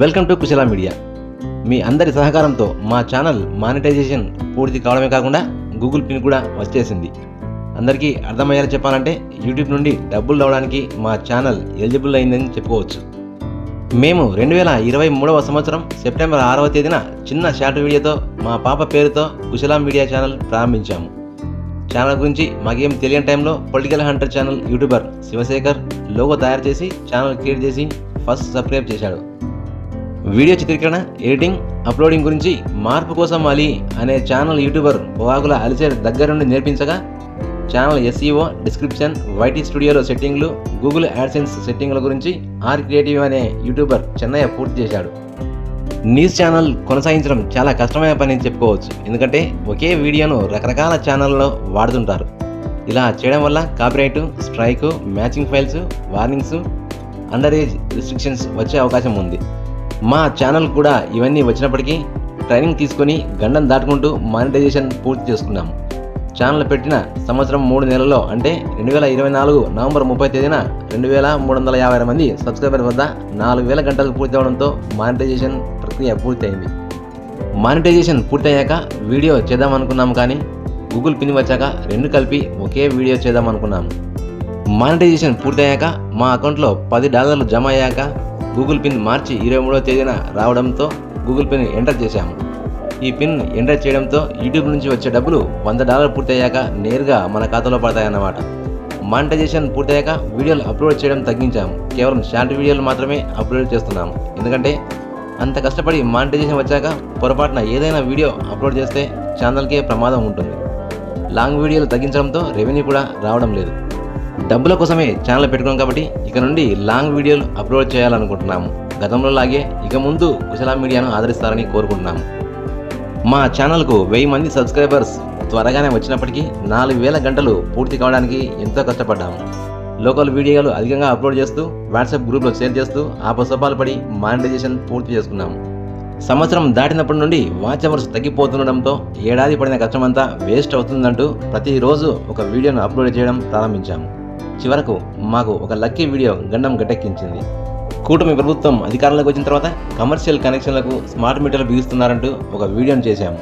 Welcome to Kushala media. మీ అందరి సహకారంతో మా ఛానల్ మానిటైజేషన్ పూర్తి కావడమే కాకుండా గూగుల్ పిన్ కూడా వచ్చేసింది. అందరికీ అర్థమయ్యేలా చెప్పాలంటే యూట్యూబ్ నుండి డబ్బులు రావడానికి మా ఛానల్ ఎలిజిబుల్ అయిందని చెప్పుకోవచ్చు. మేము 2023వ సంవత్సరం సెప్టెంబర్ 6వ తేదీన చిన్న షార్ట్ వీడియోతో మా పాప పేరుతో కుశల మీడియా ఛానల్ ప్రారంభించాము. ఛానల్ గురించి మాకేం తెలియని టైంలో political hunter channel YouTuber Shivashekar logo తయారు చేసి ఛానల్ క్రియేట్ చేసి ఫస్ట్ సబ్స్క్రైబ్ చేశాడు. వీడియో చిత్రీకరణ, ఎడిటింగ్, అప్లోడింగ్ గురించి మార్పు కోసం అలీ అనే ఛానల్ యూట్యూబర్ పొగాకుల అలిసేర్ దగ్గర నుండి నేర్పించగా ఛానల్ ఎస్ఈఓ, డిస్క్రిప్షన్, వైటీ స్టూడియోలో సెట్టింగ్లు, గూగుల్ యాడ్సెన్స్ సెట్టింగ్ల గురించి ఆర్ క్రియేటివ్ అనే యూట్యూబర్ చెన్నయ్య పూర్తి చేశాడు. న్యూస్ ఛానల్ కొనసాగించడం చాలా కష్టమైన పని అని చెప్పుకోవచ్చు. ఎందుకంటే ఒకే వీడియోను రకరకాల ఛానల్లో వాడుతుంటారు. ఇలా చేయడం వల్ల copyright strike, matching files, warnings, under age restrictions వచ్చే అవకాశం ఉంది. మా ఛానల్ కూడా ఇవన్నీ వచ్చినప్పటికీ ట్రైనింగ్ తీసుకొని గండం దాటుకుంటూ మానిటైజేషన్ పూర్తి చేసుకున్నాము. ఛానల్ పెట్టిన సంవత్సరం 3 నెలల్లో అంటే 2024 నవంబర్ 30 తేదీన 2356 మంది సబ్స్క్రైబర్ వద్ద 4000 గంటలు పూర్తి అవడంతో మానిటైజేషన్ ప్రక్రియ పూర్తయింది. మానిటైజేషన్ పూర్తయ్యాక వీడియో చేద్దామనుకున్నాము, కానీ గూగుల్ పిన్ వచ్చాక 2 కలిపి ఒకే వీడియో చేద్దామనుకున్నాము. మానిటైజేషన్ పూర్తయ్యాక మా అకౌంట్లో $10 జమ అయ్యాక గూగుల్ పిన్ మార్చి 23వ తేదీన రావడంతో గూగుల్ పిన్ ఎంటర్ చేశాము. ఈ పిన్ ఎంటర్ చేయడంతో యూట్యూబ్ నుంచి వచ్చే డబ్బులు $100 పూర్తయ్యాక నేరుగా మన ఖాతాలో పడతాయన్నమాట. మానిటైజేషన్ పూర్తయ్యాక వీడియోలు అప్లోడ్ చేయడం తగ్గించాము. కేవలం షార్ట్ వీడియోలు మాత్రమే అప్లోడ్ చేస్తున్నాము. ఎందుకంటే అంత కష్టపడి మానిటైజేషన్ వచ్చాక పొరపాటున ఏదైనా వీడియో అప్లోడ్ చేస్తే ఛానల్కే ప్రమాదం ఉంటుంది. లాంగ్ వీడియోలు తగ్గించడంతో రెవెన్యూ కూడా రావడం లేదు. డబ్బుల కోసమే ఛానల్ పెట్టుకున్నాం కాబట్టి ఇక నుండి లాంగ్ వీడియోలు అప్లోడ్ చేయాలనుకుంటున్నాము. గతంలో లాగే ఇక ముందు కుశల మీడియాను ఆదరిస్తారని కోరుకుంటున్నాము. మా ఛానల్కు 1000 మంది సబ్స్క్రైబర్స్ త్వరగానే వచ్చినప్పటికీ 4000 గంటలు పూర్తి కావడానికి ఎంతో కష్టపడ్డాము. లోకల్ వీడియోలు అధికంగా అప్లోడ్ చేస్తూ వాట్సాప్ గ్రూప్లో షేర్ చేస్తూ ఆపసోపాలు పడి మానిటైజేషన్ పూర్తి చేసుకున్నాము. సంవత్సరం దాటినప్పటి నుండి వాచ్ అవర్స్ తగ్గిపోతుండడంతో ఏడాది పడిన కష్టమంతా వేస్ట్ అవుతుందంటూ ప్రతిరోజు ఒక వీడియోను అప్లోడ్ చేయడం ప్రారంభించాము. చివరకు మాకు ఒక లక్కీ వీడియో గండం గట్టెక్కించింది. కూటమి ప్రభుత్వం అధికారంలోకి వచ్చిన తర్వాత కమర్షియల్ కనెక్షన్లకు స్మార్ట్ మీటర్లు బిగిస్తున్నారంటూ ఒక వీడియోను చేశాము.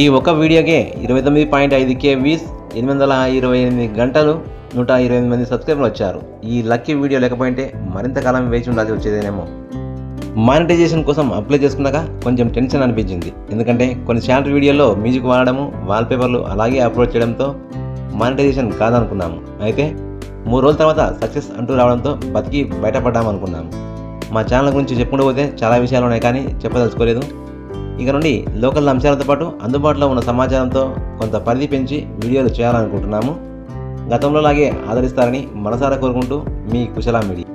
ఈ ఒక వీడియోకే 29.5K వ్యూస్, 828 గంటలు, 128 మంది సబ్స్క్రైబర్లు వచ్చారు. ఈ లక్కీ వీడియో లేకపోయింటే మరింత కాలం వేచి ఉండాల్సి వచ్చేదేనేమో. మానిటైజేషన్ కోసం అప్లై చేసుకున్నాక కొంచెం టెన్షన్ అనిపించింది. ఎందుకంటే కొన్ని షార్ట్ వీడియోల్లో మ్యూజిక్ వాడడము, వాల్పేపర్లు అలాగే అప్లోడ్ చేయడంతో మానిటైజేషన్ కాదనుకున్నాము. అయితే 3 రోజుల తర్వాత సక్సెస్ అంటూ రావడంతో బతికి బయటపడ్డామనుకున్నాము. మా ఛానల్ గురించి చెప్పుకుంటూ పోతే చాలా విషయాలు ఉన్నాయి, కానీ చెప్పదలుచుకోలేదు. ఇక నుండి లోకల్ అంశాలతో పాటు అందుబాటులో ఉన్న సమాచారంతో కొంత పరిధి పెంచి వీడియోలు చేయాలనుకుంటున్నాము. గతంలో లాగే ఆదరిస్తారని మనసారా కోరుకుంటూ మీ కుశల మీడియా.